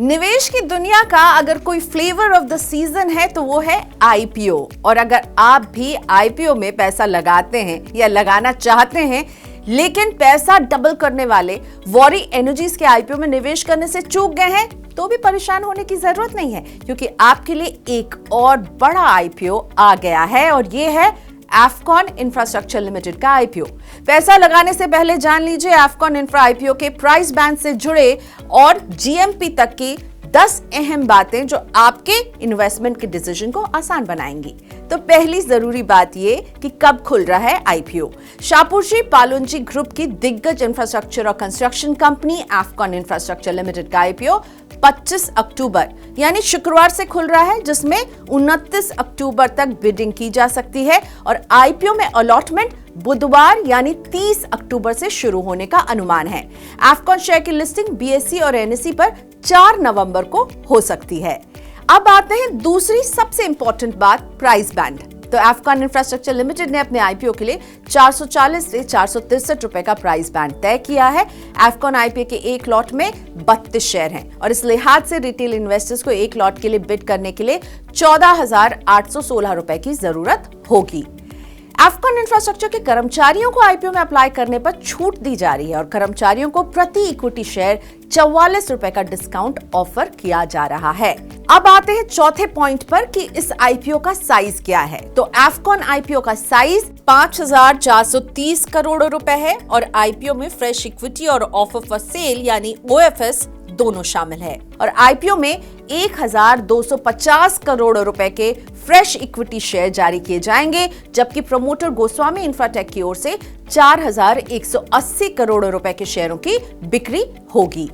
निवेश की दुनिया का अगर कोई फ्लेवर ऑफ द सीजन है तो वो है आईपीओ। और अगर आप भी आईपीओ में पैसा लगाते हैं या लगाना चाहते हैं लेकिन पैसा डबल करने वाले वॉरी एनर्जीज के आईपीओ में निवेश करने से चूक गए हैं तो भी परेशान होने की जरूरत नहीं है, क्योंकि आपके लिए एक और बड़ा आईपीओ आ गया है और ये है एफकॉन इंफ्रास्ट्रक्चर लिमिटेड का आईपीओ। पैसा लगाने से पहले जान लीजिए एफकॉन इंफ्रा आईपीओ के प्राइस बैंड से जुड़े और जीएमपी तक की 10 अहम बातें जो आपके इन्वेस्टमेंट के डिसीजन को आसान बनाएंगी। तो पहली जरूरी बात ये कि कब खुल रहा है आईपीओ। शाहपुर पालुंजी ग्रुप की दिग्गज इंफ्रास्ट्रक्चर और construction company Afcons infrastructure limited का आईपीओ 25 अक्टूबर यानी शुक्रवार से खुल रहा है, जिसमें 29 अक्टूबर तक बिडिंग की जा सकती है और आईपीओ में अलॉटमेंट बुधवार यानी 30 अक्टूबर से शुरू होने का अनुमान है। एफकॉन शेयर की लिस्टिंग बीएसई और एनएसई पर 4 नवंबर को हो सकती है। अब आते हैं दूसरी सबसे इंपॉर्टेंट बात, प्राइस बैंड। तो एफकॉन इंफ्रास्ट्रक्चर लिमिटेड ने अपने आईपीओ के लिए 440 से 463 रुपए का प्राइस बैंड तय किया है। एफकॉन आईपीओ के एक लॉट में 32 शेयर हैं और इस लिहाज से रिटेल इन्वेस्टर्स को एक लॉट के लिए बिड करने के लिए 14,816 रुपए की जरूरत होगी। एफकॉन इंफ्रास्ट्रक्चर के कर्मचारियों को आईपीओ में अप्लाई करने पर छूट दी जा रही है और कर्मचारियों को प्रति इक्विटी शेयर 44 रुपए का डिस्काउंट ऑफर किया जा रहा है। अब आते हैं चौथे पॉइंट पर कि इस आईपीओ का साइज क्या है। तो एफकॉन आईपीओ का साइज 5,430 करोड़ रुपए है और आईपीओ में फ्रेश इक्विटी और ऑफर फॉर सेल यानी ओएफएस दोनों शामिल है और आईपीओ में 1,250 करोड़ रुपए के फ्रेश इक्विटी शेयर जारी किए जाएंगे, जबकि प्रमोटर गोस्वामी इंफ्राटेक की ओर से 4,180 करोड़ रुपए के शेयरों की बिक्री होगी।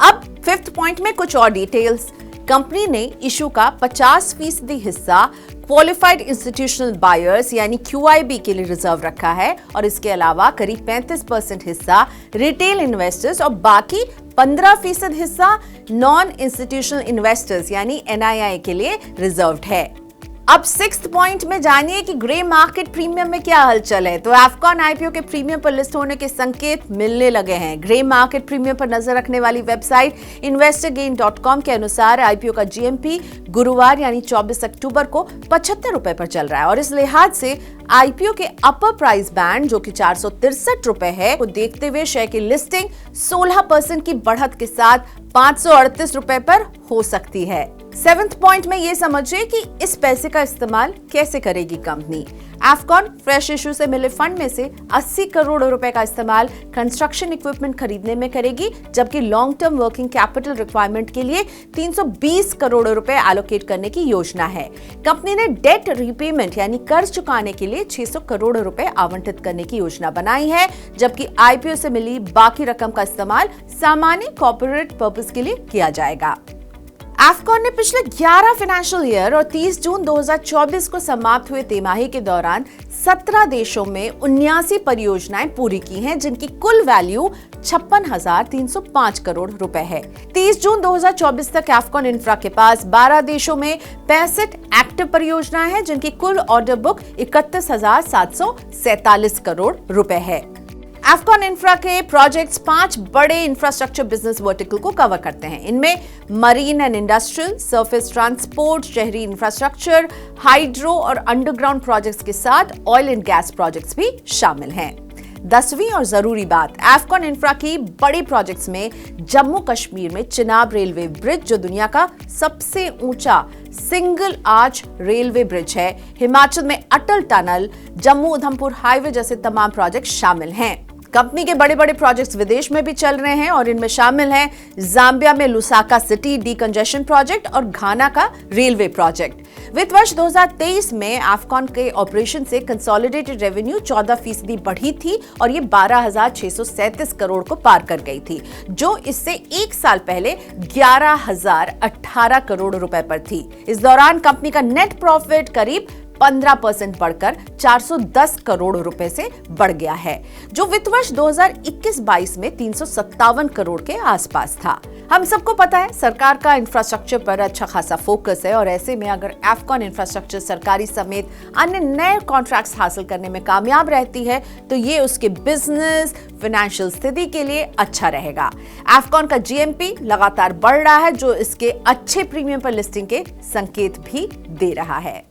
अब फिफ्थ पॉइंट में कुछ और डिटेल्स। कंपनी ने इशू का 50% हिस्सा क्वालिफाइड इंस्टीट्यूशनल बायर्स यानी क्यूआईबी के लिए रिजर्व रखा है और इसके अलावा करीब 35% हिस्सा रिटेल इन्वेस्टर्स और बाकी 15% हिस्सा नॉन इंस्टीट्यूशनल इन्वेस्टर्स यानी एनआईआई के लिए रिजर्व्ड है। अब सिक्स्थ पॉइंट में जानिए कि ग्रे मार्केट प्रीमियम में क्या हलचल है। तो एफकॉन आईपीओ के प्रीमियम पर लिस्ट होने के संकेत मिलने लगे हैं। ग्रे मार्केट प्रीमियम पर नजर रखने वाली वेबसाइट investorgain.com के अनुसार आईपीओ का जीएमपी गुरुवार यानी 24 अक्टूबर को 75 रुपए पर चल रहा है और इस लिहाज से आईपीओ के अपर प्राइस बैंड जो कि 463 रुपए है को देखते हुए शेयर की लिस्टिंग 16% की बढ़त के साथ 538 रुपए पर हो सकती है। सेवेंथ पॉइंट में ये समझिए कि इस पैसे का इस्तेमाल कैसे करेगी कंपनी। एफकॉन फ्रेश इशू से मिले फंड में से 80 करोड़ रुपए का इस्तेमाल कंस्ट्रक्शन इक्विपमेंट खरीदने में करेगी, जबकि long term working capital requirement के लिए 320 करोड़ रुपए एलोकेट करने की योजना है। कंपनी ने डेट रीपेमेंट यानी कर्ज चुकाने के लिए 600 करोड़ रुपए आवंटित करने की योजना बनाई है, जबकि आईपीओ से मिली बाकी रकम का इस्तेमाल सामान्य कॉर्पोरेट पर्पस के लिए किया जाएगा। एफकॉन ने पिछले 11 फाइनेंशियल ईयर और 30 जून 2024 को समाप्त हुए तिमाही के दौरान 17 देशों में 79 परियोजनाएं पूरी की हैं, जिनकी कुल वैल्यू 56,305 करोड़ रुपए है। 30 जून 2024 तक एफकॉन इंफ्रा के पास 12 देशों में 65 एक्टिव परियोजनाएं हैं, जिनकी कुल ऑर्डर बुक 31,747 करोड़ रुपए है। एफकॉन इंफ्रा के प्रोजेक्ट्स 5 बड़े इंफ्रास्ट्रक्चर बिजनेस वर्टिकल को कवर करते हैं। इनमें marine and industrial, surface transport, शहरी इंफ्रास्ट्रक्चर, हाइड्रो और अंडरग्राउंड प्रोजेक्ट्स के साथ ऑयल एंड गैस प्रोजेक्ट्स भी शामिल हैं। 10वीं और जरूरी बात, एफकॉन इंफ्रा की बड़ी प्रोजेक्ट्स में जम्मू कश्मीर में चिनाब रेलवे ब्रिज जो दुनिया का सबसे ऊंचा सिंगल आर्च रेलवे ब्रिज है, हिमाचल में अटल टनल, जम्मू उधमपुर हाईवे जैसे तमाम प्रोजेक्ट शामिल हैं। कंपनी के बड़े बड़े प्रोजेक्ट्स विदेश में भी चल रहे हैं और इनमें शामिल हैं जाम्बिया में लुसाका सिटी डीकंजेशन प्रोजेक्ट और घाना का रेलवे प्रोजेक्ट। वित्त वर्ष 2023 में एफकॉन के ऑपरेशन से कंसोलिडेटेड रेवेन्यू 14% बढ़ी थी और ये 12,637 करोड़ को पार कर गई थी, जो इससे एक साल पहले 11,018 करोड़ रुपए पर थी। इस दौरान कंपनी का नेट प्रॉफिट करीब 15% बढ़कर 410 करोड़ रुपए से बढ़ गया है, जो वित्त वर्ष 2021-22 में 357 करोड़ के आसपास था। हम सबको पता है सरकार का इंफ्रास्ट्रक्चर पर अच्छा खासा फोकस है और ऐसे में अगर एफकॉन इंफ्रास्ट्रक्चर सरकारी समेत अन्य नए कॉन्ट्रैक्ट्स हासिल करने में कामयाब रहती है तो ये उसके बिजनेस फाइनेंशियल स्थिति के लिए अच्छा रहेगा। एफकॉन का जीएमपी लगातार बढ़ रहा है, जो इसके अच्छे प्रीमियम पर लिस्टिंग के संकेत भी दे रहा है।